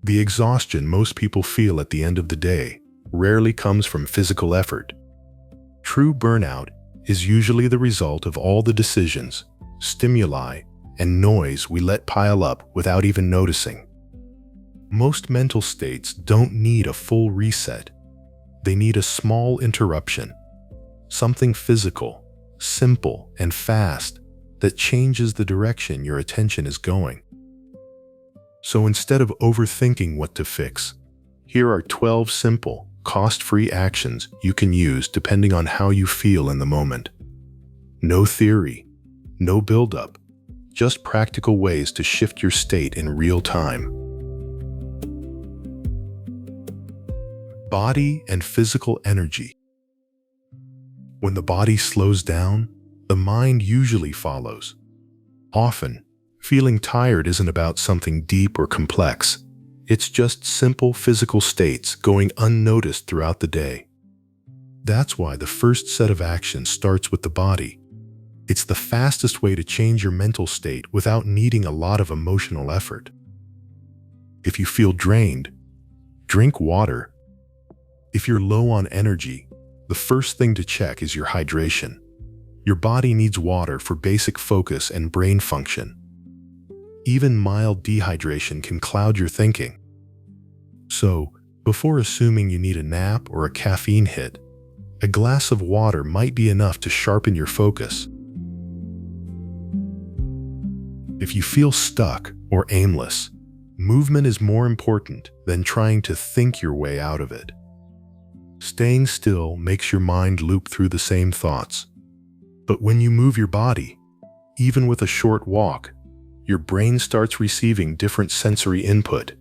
The exhaustion most people feel at the end of the day rarely comes from physical effort. True burnout is usually the result of all the decisions, stimuli, and noise we let pile up without even noticing. Most mental states don't need a full reset. They need a small interruption, something physical, simple, and fast that changes the direction your attention is going. So instead of overthinking what to fix, here are 12 simple, cost-free actions you can use depending on how you feel in the moment. No theory, no build-up, just practical ways to shift your state in real time. Body and physical energy. When the body slows down, the mind usually follows. Often, feeling tired isn't about something deep or complex. It's just simple physical states going unnoticed throughout the day. That's why the first set of actions starts with the body. It's the fastest way to change your mental state without needing a lot of emotional effort. If you feel drained, drink water. If you're low on energy, the first thing to check is your hydration. Your body needs water for basic focus and brain function. Even mild dehydration can cloud your thinking. So, before assuming you need a nap or a caffeine hit, a glass of water might be enough to sharpen your focus. If you feel stuck or aimless, movement is more important than trying to think your way out of it. Staying still makes your mind loop through the same thoughts. But when you move your body, even with a short walk, your brain starts receiving different sensory input.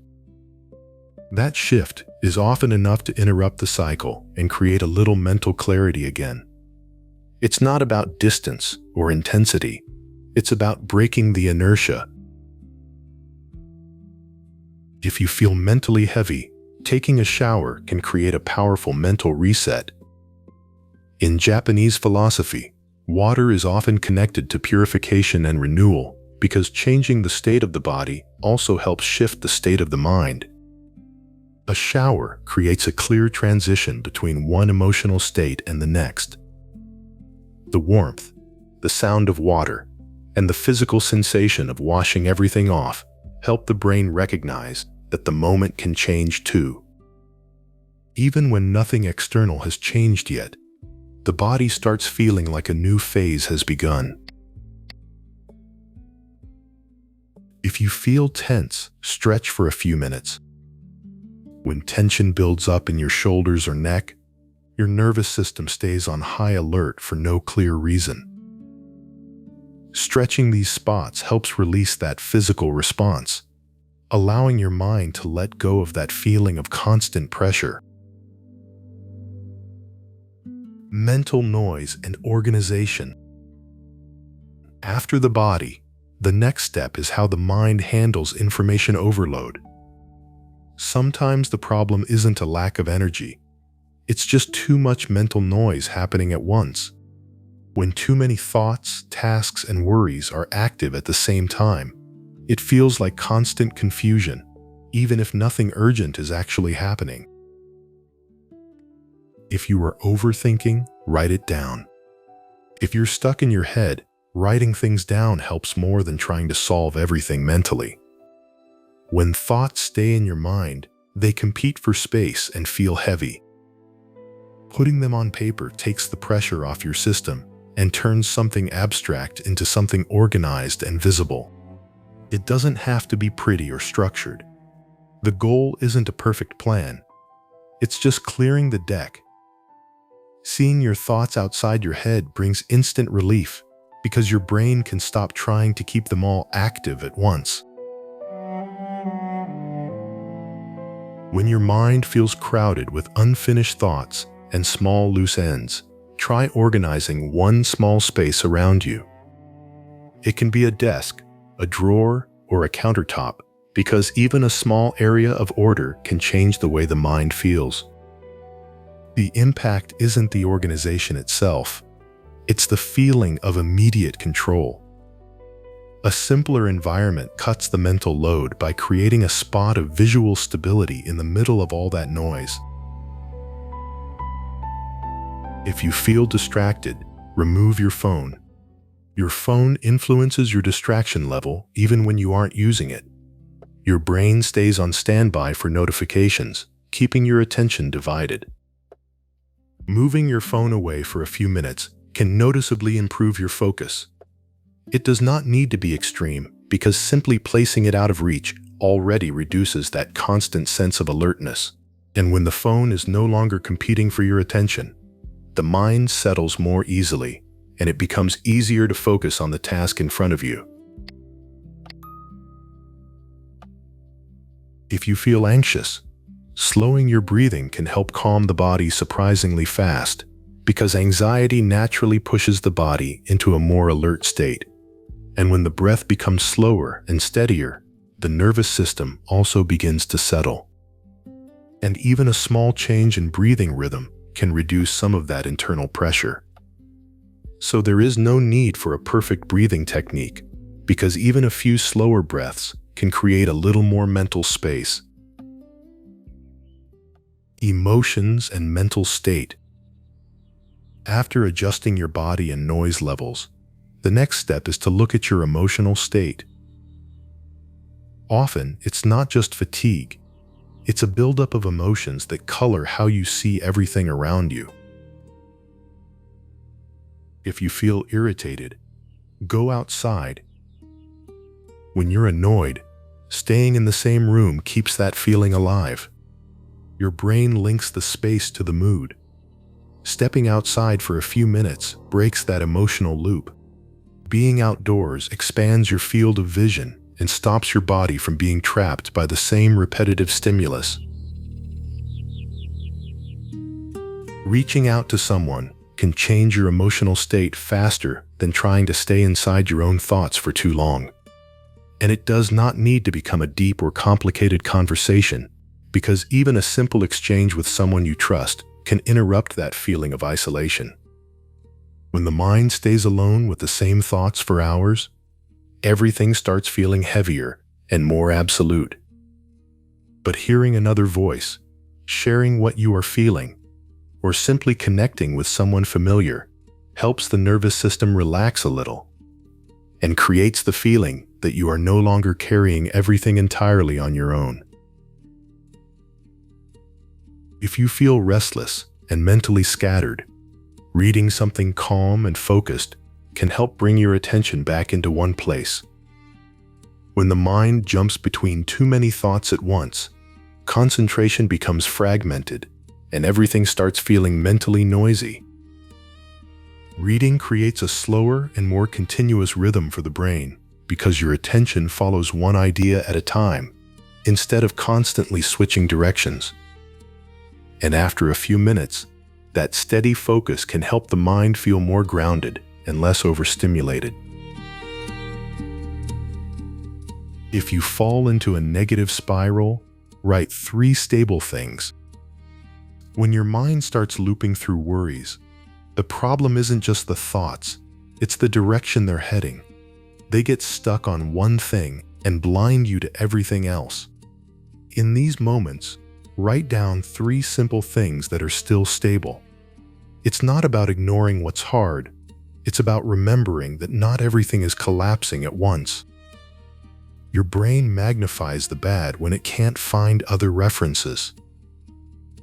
That shift is often enough to interrupt the cycle and create a little mental clarity again. It's not about distance or intensity. It's about breaking the inertia. If you feel mentally heavy, taking a shower can create a powerful mental reset. In Japanese philosophy, water is often connected to purification and renewal because changing the state of the body also helps shift the state of the mind. A shower creates a clear transition between one emotional state and the next. The warmth, the sound of water, and the physical sensation of washing everything off help the brain recognize that the moment can change too. Even when nothing external has changed yet, the body starts feeling like a new phase has begun. If you feel tense, stretch for a few minutes. When tension builds up in your shoulders or neck, your nervous system stays on high alert for no clear reason. Stretching these spots helps release that physical response, allowing your mind to let go of that feeling of constant pressure. Mental noise and organization. After the body, the next step is how the mind handles information overload. Sometimes the problem isn't a lack of energy. It's just too much mental noise happening at once. When too many thoughts, tasks, and worries are active at the same time, it feels like constant confusion, even if nothing urgent is actually happening. If you are overthinking, write it down. If you're stuck in your head, writing things down helps more than trying to solve everything mentally. When thoughts stay in your mind, they compete for space and feel heavy. Putting them on paper takes the pressure off your system and turns something abstract into something organized and visible. It doesn't have to be pretty or structured. The goal isn't a perfect plan. It's just clearing the deck. Seeing your thoughts outside your head brings instant relief because your brain can stop trying to keep them all active at once. When your mind feels crowded with unfinished thoughts and small loose ends, try organizing one small space around you. It can be a desk, a drawer, or a countertop, because even a small area of order can change the way the mind feels. The impact isn't the organization itself, it's the feeling of immediate control. A simpler environment cuts the mental load by creating a spot of visual stability in the middle of all that noise. If you feel distracted, remove your phone. Your phone influences your distraction level even when you aren't using it. Your brain stays on standby for notifications, keeping your attention divided. Moving your phone away for a few minutes can noticeably improve your focus. It does not need to be extreme because simply placing it out of reach already reduces that constant sense of alertness. And when the phone is no longer competing for your attention, the mind settles more easily, and it becomes easier to focus on the task in front of you. If you feel anxious, slowing your breathing can help calm the body surprisingly fast, because anxiety naturally pushes the body into a more alert state. And when the breath becomes slower and steadier, the nervous system also begins to settle. And even a small change in breathing rhythm can reduce some of that internal pressure. So there is no need for a perfect breathing technique, because even a few slower breaths can create a little more mental space. Emotions and mental state. After adjusting your body and noise levels, the next step is to look at your emotional state. Often, it's not just fatigue. It's a buildup of emotions that color how you see everything around you. If you feel irritated, go outside. When you're annoyed, staying in the same room keeps that feeling alive. Your brain links the space to the mood. Stepping outside for a few minutes breaks that emotional loop. Being outdoors expands your field of vision and stops your body from being trapped by the same repetitive stimulus. Reaching out to someone can change your emotional state faster than trying to stay inside your own thoughts for too long. And it does not need to become a deep or complicated conversation, because even a simple exchange with someone you trust can interrupt that feeling of isolation. When the mind stays alone with the same thoughts for hours, everything starts feeling heavier and more absolute. But hearing another voice, sharing what you are feeling, or simply connecting with someone familiar helps the nervous system relax a little and creates the feeling that you are no longer carrying everything entirely on your own. If you feel restless and mentally scattered, reading something calm and focused can help bring your attention back into one place. When the mind jumps between too many thoughts at once, concentration becomes fragmented and everything starts feeling mentally noisy. Reading creates a slower and more continuous rhythm for the brain because your attention follows one idea at a time, instead of constantly switching directions. And after a few minutes, that steady focus can help the mind feel more grounded and less overstimulated. If you fall into a negative spiral, write 3 stable things. When your mind starts looping through worries, the problem isn't just the thoughts, it's the direction they're heading. They get stuck on one thing and blind you to everything else. In these moments, write down 3 simple things that are still stable. It's not about ignoring what's hard, it's about remembering that not everything is collapsing at once. Your brain magnifies the bad when it can't find other references.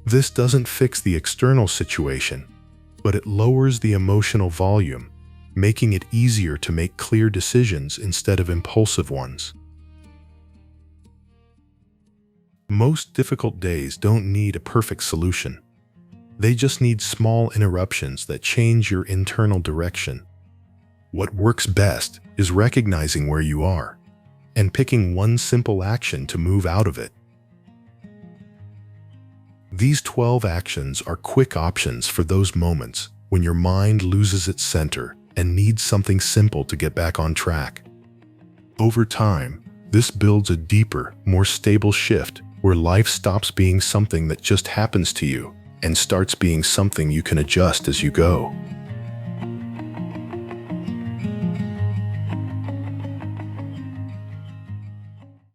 This doesn't fix the external situation, but it lowers the emotional volume, making it easier to make clear decisions instead of impulsive ones. Most difficult days don't need a perfect solution. They just need small interruptions that change your internal direction. What works best is recognizing where you are and picking one simple action to move out of it. These 12 actions are quick options for those moments when your mind loses its center and needs something simple to get back on track. Over time, this builds a deeper, more stable shift where life stops being something that just happens to you and starts being something you can adjust as you go.